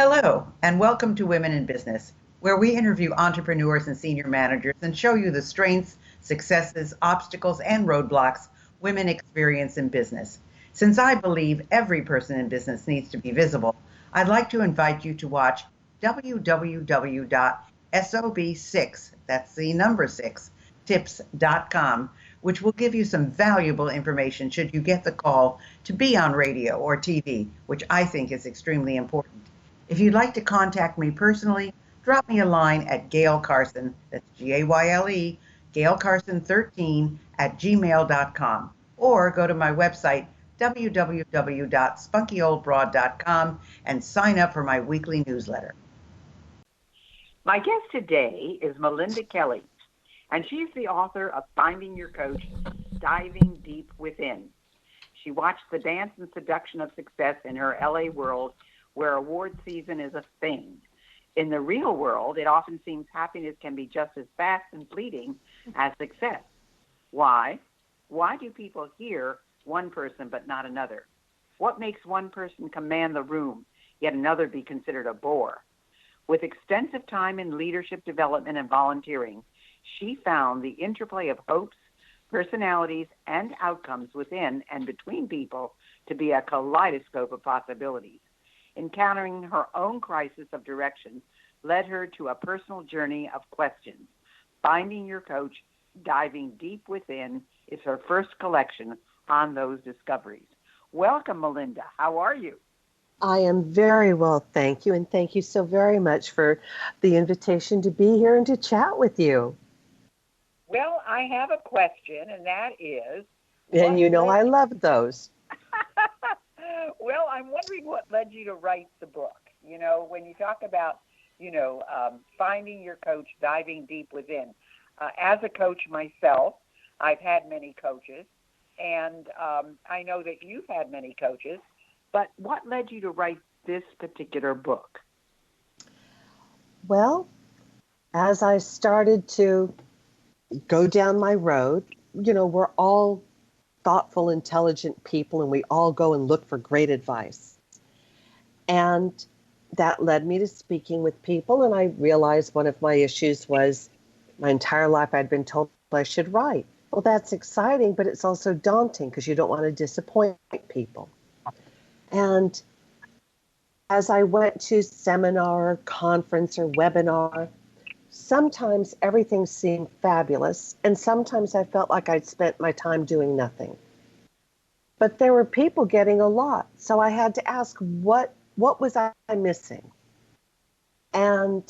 Hello, and welcome to Women in Business, where we interview entrepreneurs and senior managers and show you the strengths, successes, obstacles, and roadblocks women experience in business. Since I believe every person in business needs to be visible, I'd like to invite you to watch www.sob6, that's the number 6, tips.com, which will give you some valuable information should you get the call to be on radio or TV, which I think is extremely important. If you'd like to contact me personally, drop me a line at Gayle Carson, that's Gayle, Gayle Carson 13 at gmail.com, or go to my website, www.spunkyoldbroad.com, and sign up for my weekly newsletter. My guest today is Melinda Kelly, and she's the author of Finding Your Coach, Diving Deep Within. She watched the dance and seduction of success in her LA world, where award season is a thing. In the real world, it often seems happiness can be just as fast and fleeting as success. Why? Why do people hear one person but not another? What makes one person command the room, yet another be considered a bore? With extensive time in leadership development and volunteering, she found the interplay of hopes, personalities, and outcomes within and between people to be a kaleidoscope of possibilities. Encountering her own crisis of direction led her to a personal journey of questions. Finding Your Coach, Diving Deep Within is her first collection on those discoveries. Welcome, Melinda. How are you? I am very well, thank you. And thank you so very much for the invitation to be here and to chat with you. Well, I have a question, and that is... And you know I love those. Well, I'm wondering what led you to write the book. You know, when you talk about, finding your coach, diving deep within. As a coach myself, I've had many coaches, and I know that you've had many coaches, but what led you to write this particular book? Well, as I started to go down my road, we're all thoughtful, intelligent people, and we all go and look for great advice. And that led me to speaking with people, and I realized one of my issues was my entire life I'd been told I should write. Well, that's exciting, but it's also daunting because you don't want to disappoint people. And as I went to seminar, conference, or webinar, sometimes everything seemed fabulous, and sometimes I felt like I'd spent my time doing nothing. But there were people getting a lot, so I had to ask, what was I missing? And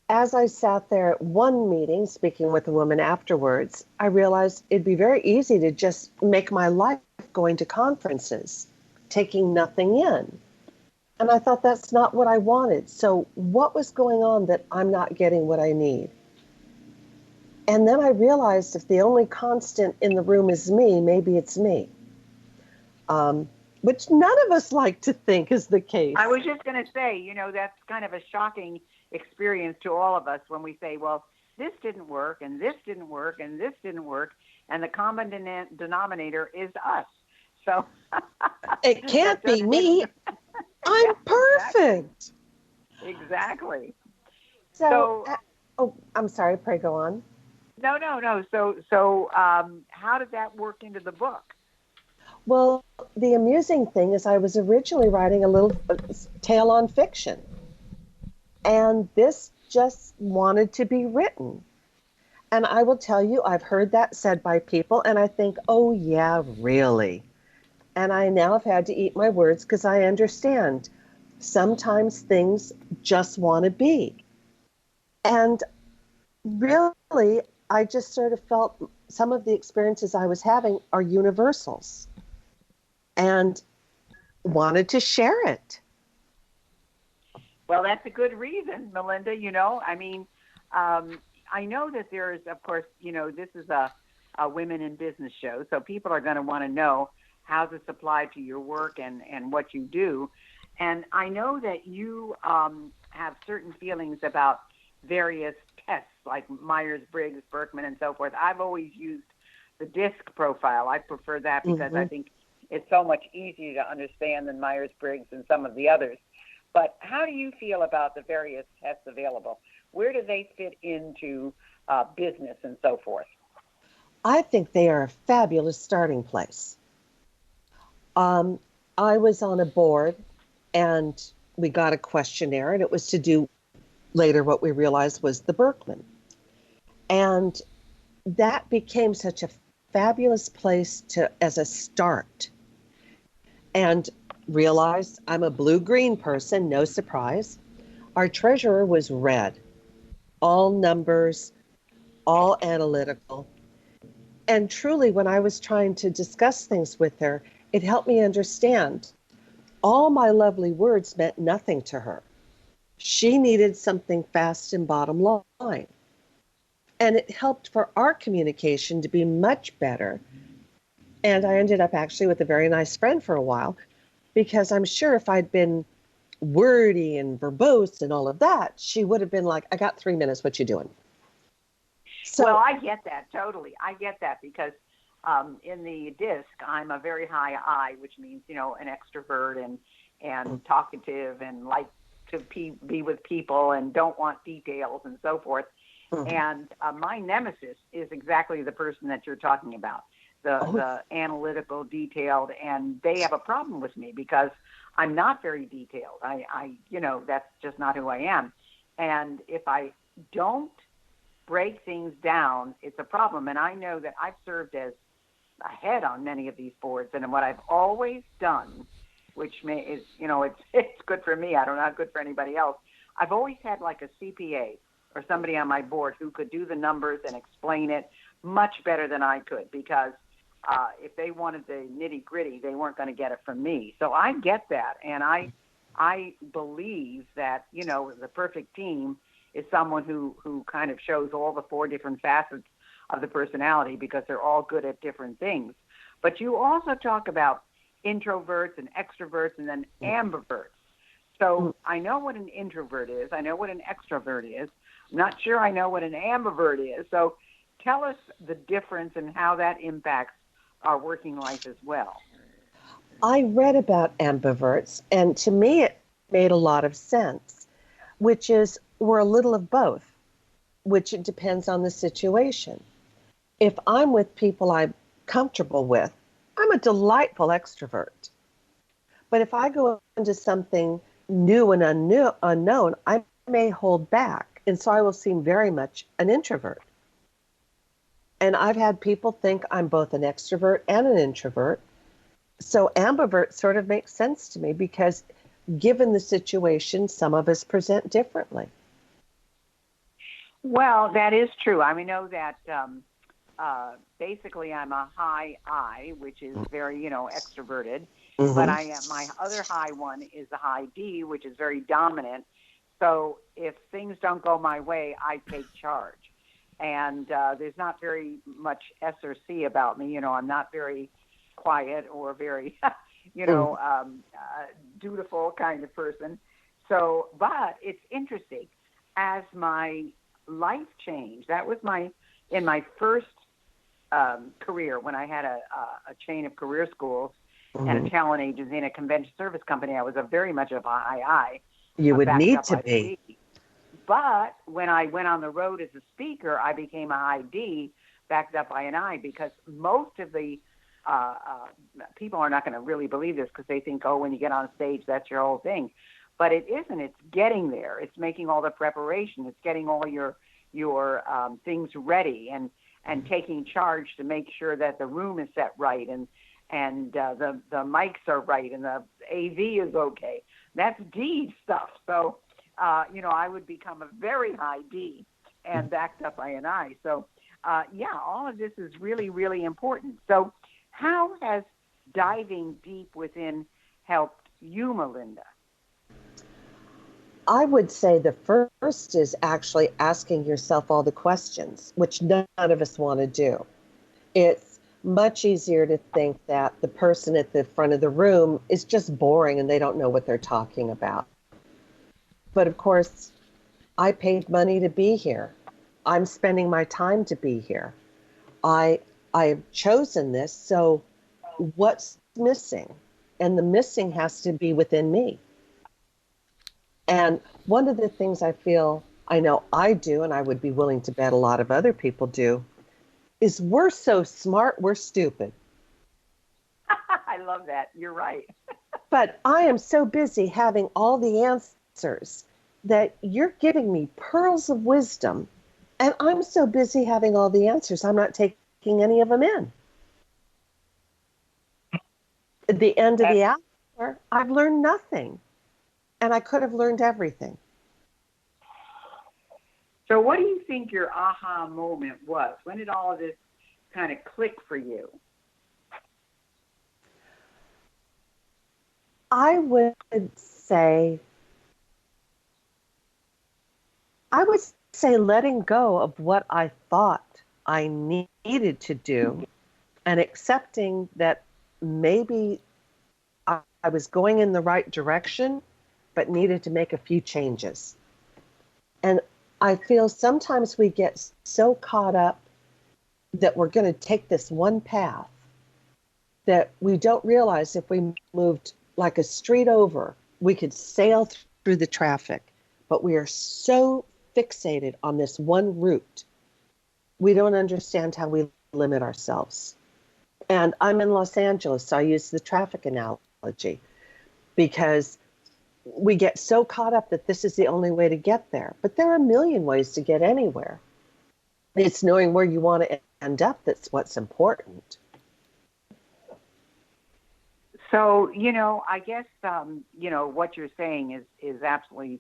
as I sat there at one meeting, speaking with a woman afterwards, I realized it'd be very easy to just make my life going to conferences, taking nothing in. And I thought that's not what I wanted. So what was going on that I'm not getting what I need? And then I realized if the only constant in the room is me, maybe it's me. Which none of us like to think is the case. I was just going to say, that's kind of a shocking experience to all of us when we say, well, this didn't work, and this didn't work, and this didn't work, and the common denominator is us. So it can't be me. I'm perfect. Exactly. So I'm sorry. Pray go on. No. So how did that work into the book? Well, the amusing thing is I was originally writing a little tale on fiction, and this just wanted to be written. And I will tell you, I've heard that said by people, and I think, oh, yeah, really? And I now have had to eat my words because I understand sometimes things just want to be. And really, I just sort of felt some of the experiences I was having are universals and wanted to share it. Well, that's a good reason, Melinda. I know that there is, of course, this is a women in business show, so people are going to want to know how this applies to your work and what you do. And I know that you have certain feelings about various tests like Myers-Briggs, Berkman, and so forth. I've always used the DISC profile. I prefer that because I think it's so much easier to understand than Myers-Briggs and some of the others. But how do you feel about the various tests available? Where do they fit into business and so forth? I think they are a fabulous starting place. I was on a board and we got a questionnaire, and it was to do later what we realized was the Berkman. And that became such a fabulous place to as a start. And realized I'm a blue-green person, no surprise. Our treasurer was red, all numbers, all analytical. And truly, when I was trying to discuss things with her, it helped me understand all my lovely words meant nothing to her. She needed something fast and bottom line. And it helped for our communication to be much better. And I ended up actually with a very nice friend for a while, because I'm sure if I'd been wordy and verbose and all of that, she would have been like, I got 3 minutes, what you doing? So, well, I get that totally. I get that because in the disc, I'm a very high I, which means, an extrovert and talkative and like to be with people and don't want details and so forth. And my nemesis is exactly the person that you're talking about, the analytical, detailed, and they have a problem with me because I'm not very detailed. I that's just not who I am. And if I don't break things down, it's a problem. And I know that I've served as a head on many of these boards, and what I've always done, which is, it's good for me. I don't know how good for anybody else. I've always had like a CPA or somebody on my board who could do the numbers and explain it much better than I could, because if they wanted the nitty gritty, they weren't going to get it from me. So I get that. And I believe that, the perfect team is someone who kind of shows all the 4 different facets of the personality, because they're all good at different things. But you also talk about introverts and extroverts and then ambiverts. So I know what an introvert is. I know what an extrovert is. I'm not sure I know what an ambivert is. So tell us the difference and how that impacts our working life as well. I read about ambiverts, and to me it made a lot of sense, which is we're a little of both, which it depends on the situation. If I'm with people I'm comfortable with, I'm a delightful extrovert. But if I go into something new and unknown, I may hold back, and so I will seem very much an introvert. And I've had people think I'm both an extrovert and an introvert. So ambivert sort of makes sense to me, because given the situation, some of us present differently. Well, that is true. I know that basically I'm a high I, which is very, extroverted. Mm-hmm. But my other high one is the high D, which is very dominant. So if things don't go my way, I take charge. And there's not very much S or C about me. I'm not very quiet or very, dutiful kind of person. So, but it's interesting. As my life changed, that was in my first career, when I had a chain of career schools and a talent agency and a convention service company. I was very much of a high I. You would need to be. But when I went on the road as a speaker, I became a high D, backed up by an I, because most of the people are not going to really believe this, because they think, when you get on stage, that's your whole thing. But it isn't. It's getting there. It's making all the preparation. It's getting all your things ready and taking charge to make sure that the room is set right and the mics are right and the AV is okay. That's D stuff. So, I would become a very high D and backed up by an I. So, all of this is really, really important. So how has diving deep within helped you, Melinda? I would say the first is actually asking yourself all the questions, which none of us want to do. It's much easier to think that the person at the front of the room is just boring and they don't know what they're talking about. But of course, I paid money to be here. I'm spending my time to be here. I have chosen this, so what's missing? And the missing has to be within me. And one of the things I know I do, and I would be willing to bet a lot of other people do, is we're so smart, we're stupid. I love that. You're right. But I am so busy having all the answers that you're giving me pearls of wisdom, and I'm so busy having all the answers, I'm not taking any of them in. At the end of the hour, I've learned nothing, and I could have learned everything. So what do you think your aha moment was? When did all of this kind of click for you? I would say letting go of what I thought I needed to do and accepting that maybe I was going in the right direction, but needed to make a few changes. And I feel sometimes we get so caught up that we're going to take this one path that we don't realize if we moved like a street over, we could sail through the traffic. But we are so fixated on this one route, we don't understand how we limit ourselves. And I'm in Los Angeles, so I use the traffic analogy because we get so caught up that this is the only way to get there. But there are a million ways to get anywhere. It's knowing where you want to end up that's what's important. So, I guess, what you're saying is absolutely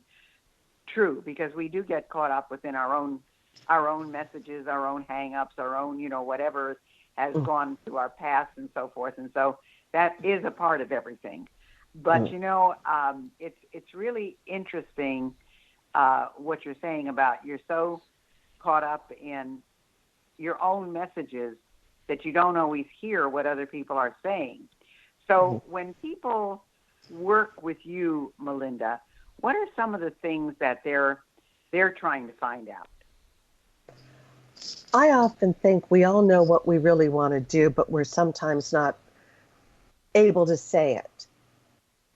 true, because we do get caught up within our own messages, our own hang-ups, our own, whatever has gone through our past and so forth. And so that is a part of everything. But, it's really interesting what you're saying about you're so caught up in your own messages that you don't always hear what other people are saying. So when people work with you, Melinda, what are some of the things that they're trying to find out? I often think we all know what we really want to do, but we're sometimes not able to say it.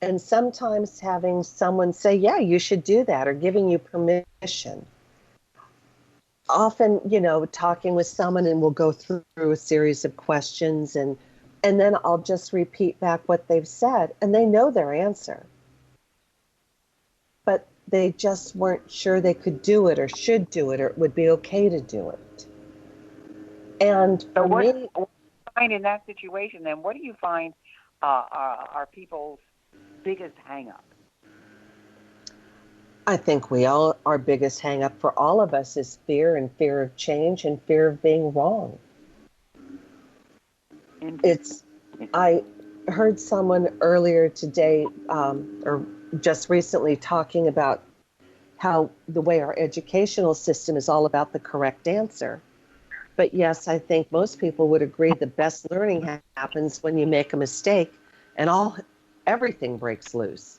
And sometimes having someone say, yeah, you should do that, or giving you permission. Often, talking with someone and we'll go through a series of questions and then I'll just repeat back what they've said, and they know their answer. But they just weren't sure they could do it or should do it or it would be okay to do it. And so what do you find in that situation then? What do you find are people's biggest hang-up? I think our biggest hang-up for all of us is fear, and fear of change, and fear of being wrong. I heard someone earlier today, or just recently, talking about how the way our educational system is all about the correct answer. But yes, I think most people would agree the best learning happens when you make a mistake and everything breaks loose.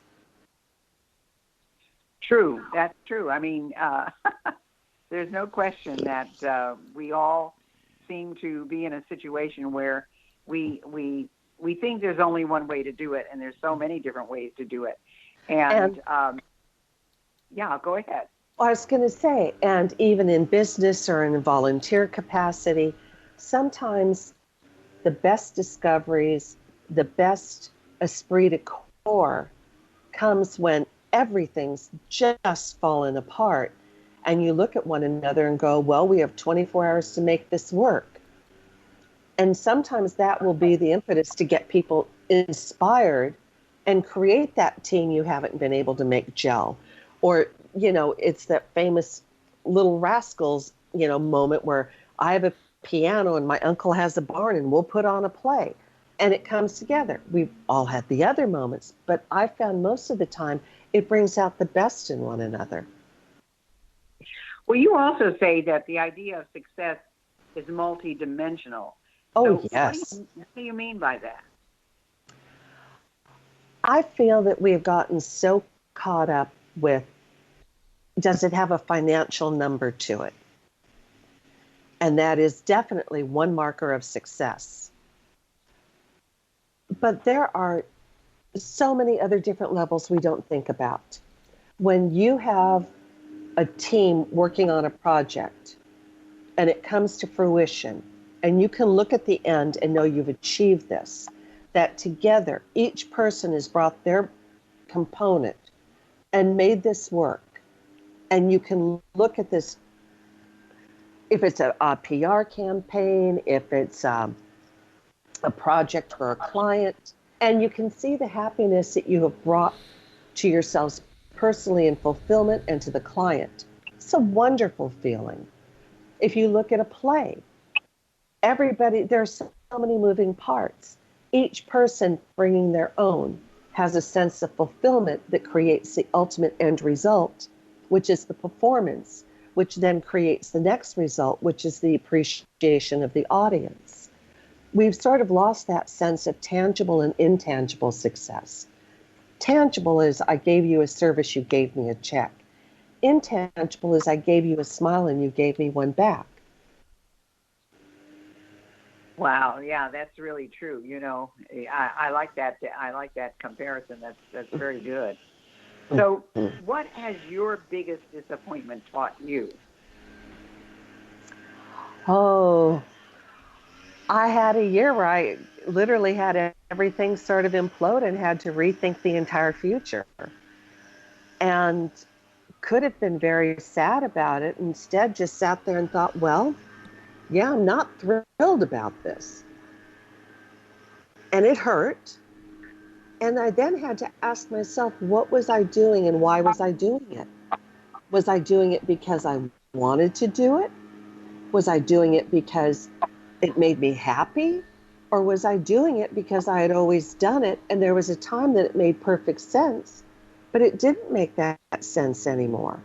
True, that's true. I mean, there's no question that we all seem to be in a situation where we think there's only one way to do it, and there's so many different ways to do it. And go ahead. I was going to say, and even in business or in volunteer capacity, sometimes the best discoveries, the best esprit de corps comes when everything's just fallen apart, and you look at one another and go, well, we have 24 hours to make this work. And sometimes that will be the impetus to get people inspired and create that team you haven't been able to make gel. Or, it's that famous Little Rascals, moment where I have a piano and my uncle has a barn and we'll put on a play. And it comes together. We've all had the other moments, but I found most of the time it brings out the best in one another. Well, you also say that the idea of success is multidimensional. Oh, so yes. What do you mean by that? I feel that we've gotten so caught up with, does it have a financial number to it? And that is definitely one marker of success. But there are so many other different levels we don't think about. When you have a team working on a project and it comes to fruition, and you can look at the end and know you've achieved this, that together each person has brought their component and made this work. And you can look at this, if it's a PR campaign, if it's a project for a client, and you can see the happiness that you have brought to yourselves personally in fulfillment and to the client. It's a wonderful feeling. If you look at a play, there's so many moving parts. Each person bringing their own has a sense of fulfillment that creates the ultimate end result, which is the performance, which then creates the next result, which is the appreciation of the audience. We've sort of lost that sense of tangible and intangible success. Tangible is I gave you a service, you gave me a check. Intangible is I gave you a smile and you gave me one back. Wow, yeah, that's really true. I like that. I like that comparison. That's very good. So, what has your biggest disappointment taught you? Oh, I had a year where I literally had everything sort of implode and had to rethink the entire future. And could have been very sad about it. Instead, just sat there and thought, well, yeah, I'm not thrilled about this. And it hurt. And I then had to ask myself, what was I doing and why was I doing it? Was I doing it because I wanted to do it? Was I doing it because it made me happy? Or was I doing it because I had always done it and there was a time that it made perfect sense, but it didn't make that sense anymore?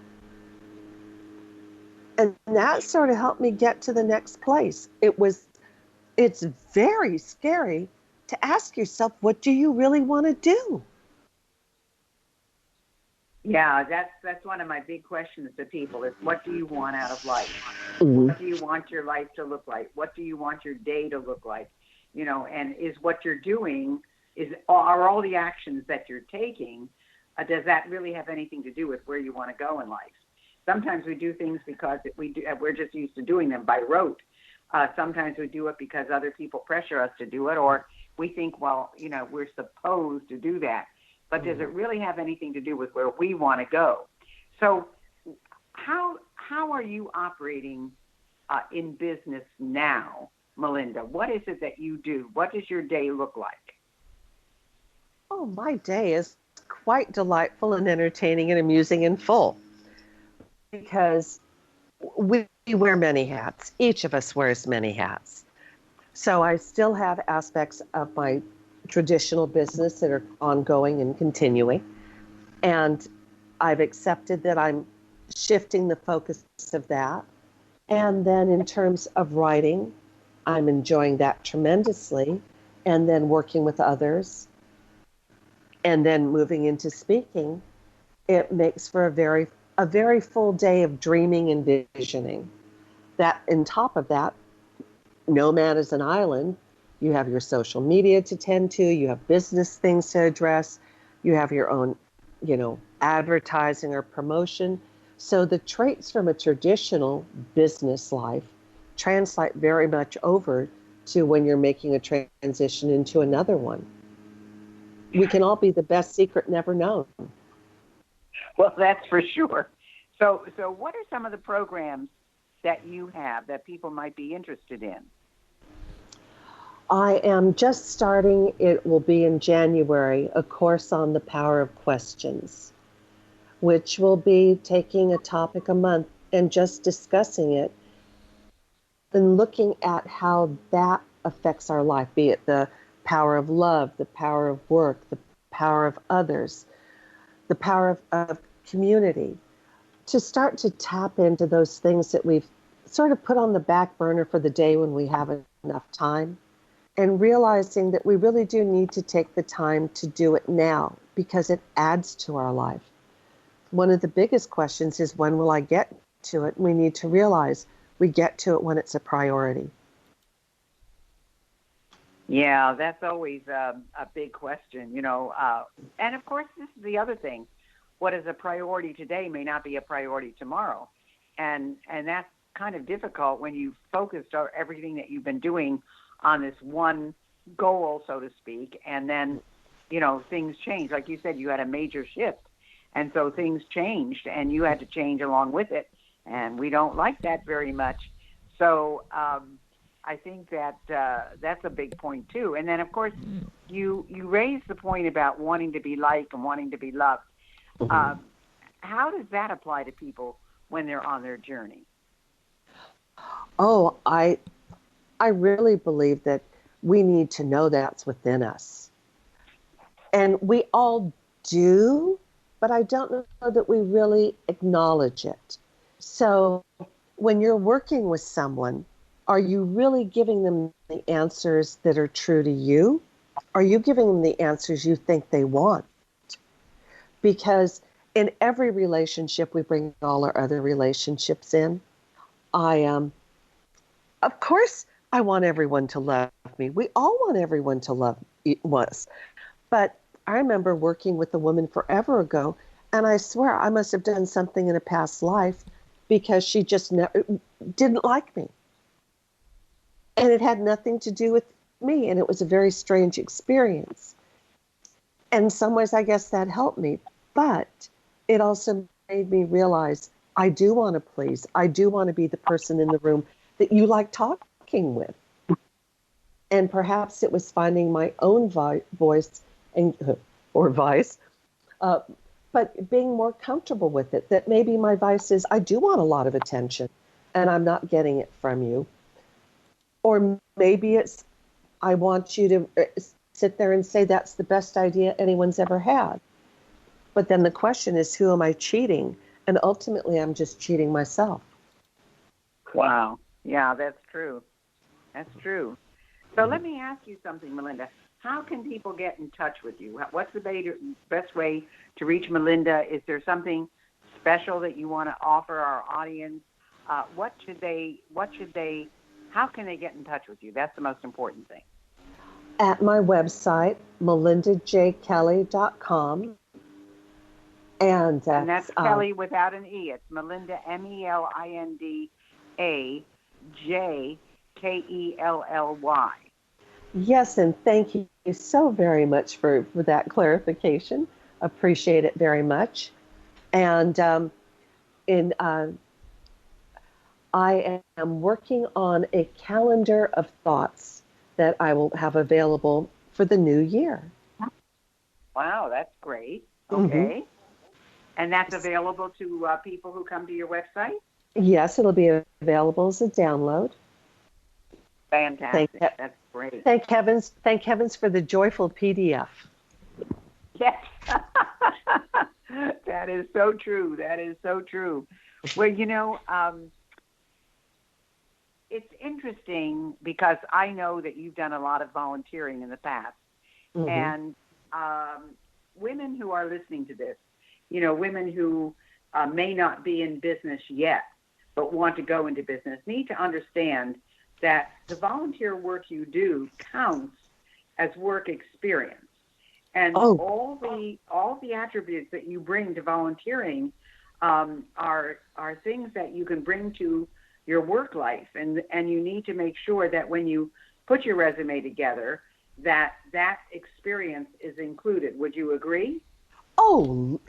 And that sort of helped me get to the next place. It's very scary to ask yourself, what do you really want to do? Yeah, that's one of my big questions to people is what do you want out of life? Mm-hmm. What do you want your life to look like? What do you want your day to look like? And is what you're doing, are all the actions that you're taking, does that really have anything to do with where you want to go in life? Sometimes we do things because we're just used to doing them by rote. Sometimes we do it because other people pressure us to do it, or we think, well, we're supposed to do that. But does it really have anything to do with where we want to go? So how are you operating in business now, Melinda? What is it that you do? What does your day look like? Oh, my day is quite delightful and entertaining and amusing and full because we wear many hats. Each of us wears many hats. So I still have aspects of my traditional business that are ongoing and continuing. And I've accepted that I'm shifting the focus of that. And then in terms of writing, I'm enjoying that tremendously. And then working with others. And then moving into speaking, it makes for a very full day of dreaming and visioning. That on top of that, no man is an island. You have your social media to tend to, you have business things to address, you have your own, advertising or promotion. So the traits from a traditional business life translate very much over to when you're making a transition into another one. We can all be the best secret never known. Well, that's for sure. So what are some of the programs that you have that people might be interested in? I am just starting, it will be in January, a course on the power of questions, which will be taking a topic a month and just discussing it and looking at how that affects our life, be it the power of love, the power of work, the power of others, the power of community, to start to tap into those things that we've sort of put on the back burner for the day when we have enough time. And realizing that we really do need to take the time to do it now because it adds to our life. One of the biggest questions is, when will I get to it? We need to realize we get to it when it's a priority. Yeah, that's always a big question, and of course, this is the other thing. what is a priority today may not be a priority tomorrow. And that's kind of difficult when you focused on everything that you've been doing on this one goal, so to speak, and then, things change. Like you said, you had a major shift, and so things changed, and you had to change along with it, and we don't like that very much. So I think that that's a big point, too. And then, of course, you raised the point about wanting to be liked and wanting to be loved. How does that apply to people when they're on their journey? Oh, I really believe that we need to know that's within us. And we all do, but I don't know that we really acknowledge it. So when you're working with someone, are you really giving them the answers that are true to you? Are you giving them the answers you think they want? Because in every relationship, we bring all our other relationships in. Of course, I want everyone to love me. We all want everyone to love us. But I remember working with a woman forever ago, and I swear I must have done something in a past life because she just didn't like me. And it had nothing to do with me, and it was a very strange experience. And in some ways, I guess that helped me. But it also made me realize I do want to please. I do want to be the person in the room that you like talking with. And perhaps it was finding my own voice or vice, but being more comfortable with it. That maybe my vice is I do want a lot of attention, and I'm not getting it from you. Or maybe it's I want you to sit there and say that's the best idea anyone's ever had. But then the question is, who am I cheating? And ultimately, I'm just cheating myself. Wow. Yeah, that's true. That's true. So let me ask you something, Melinda. How can people get in touch with you? What's the best way to reach Melinda? Is there something special that you want to offer our audience? How can they get in touch with you? That's the most important thing. At my website, melindajkelly.com. And that's Kelly without an E. It's Melinda, MELINDAJKELLY. Yes, and thank you so very much for that clarification. Appreciate it very much. And I am working on a calendar of thoughts that I will have available for the new year. Wow, that's great. Okay. And that's available to people who come to your website? Yes, it'll be available as a download. Fantastic. That's great. Thank heavens for the joyful PDF. Yes. That is so true. That is so true. Well, it's interesting because I know that you've done a lot of volunteering in the past. And women who are listening to this, women who may not be in business yet, but want to go into business, need to understand that the volunteer work you do counts as work experience. And all the attributes that you bring to volunteering are things that you can bring to your work life. And you need to make sure that when you put your resume together, that experience is included. Would you agree? Oh,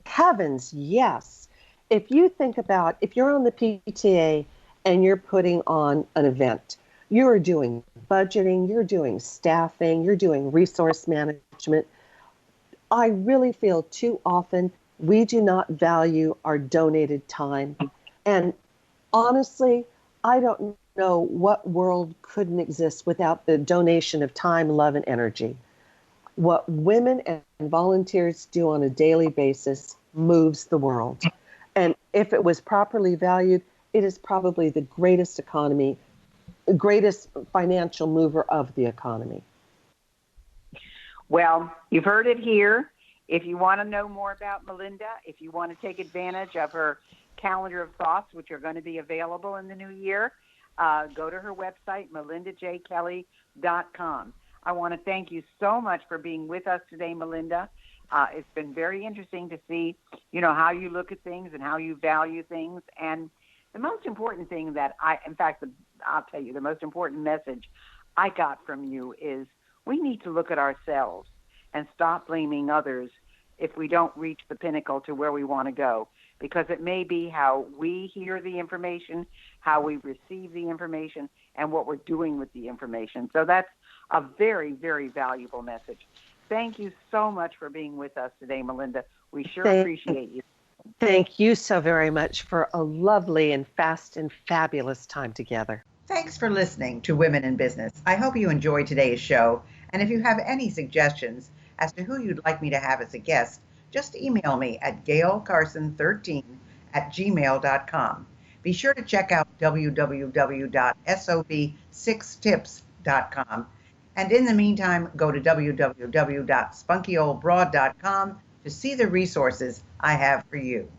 heavens, yes. If you think about, if you're on the PTA and you're putting on an event, you're doing budgeting, you're doing staffing, you're doing resource management. I really feel too often we do not value our donated time. And honestly, I don't know what world couldn't exist without the donation of time, love, and energy. What women and volunteers do on a daily basis moves the world. And if it was properly valued, it is probably the greatest financial mover of the economy. Well, you've heard it here. If you want to know more about Melinda, if you want to take advantage of her calendar of thoughts, which are going to be available in the new year, go to her website, melindajkelly.com. I want to thank you so much for being with us today, Melinda. It's been very interesting to see, how you look at things and how you value things. And the most important thing that I'll tell you, the most important message I got from you is we need to look at ourselves and stop blaming others if we don't reach the pinnacle to where we want to go, because it may be how we hear the information, how we receive the information, and what we're doing with the information. So that's a very, very valuable message. Thank you so much for being with us today, Melinda. We sure appreciate you. Thank you so very much for a lovely and fast and fabulous time together. Thanks for listening to Women in Business. I hope you enjoyed today's show. And if you have any suggestions as to who you'd like me to have as a guest, just email me at gaylecarson13@gmail.com. Be sure to check out www.sob6tips.com. And in the meantime, go to www.spunkyoldbroad.com to see the resources I have for you.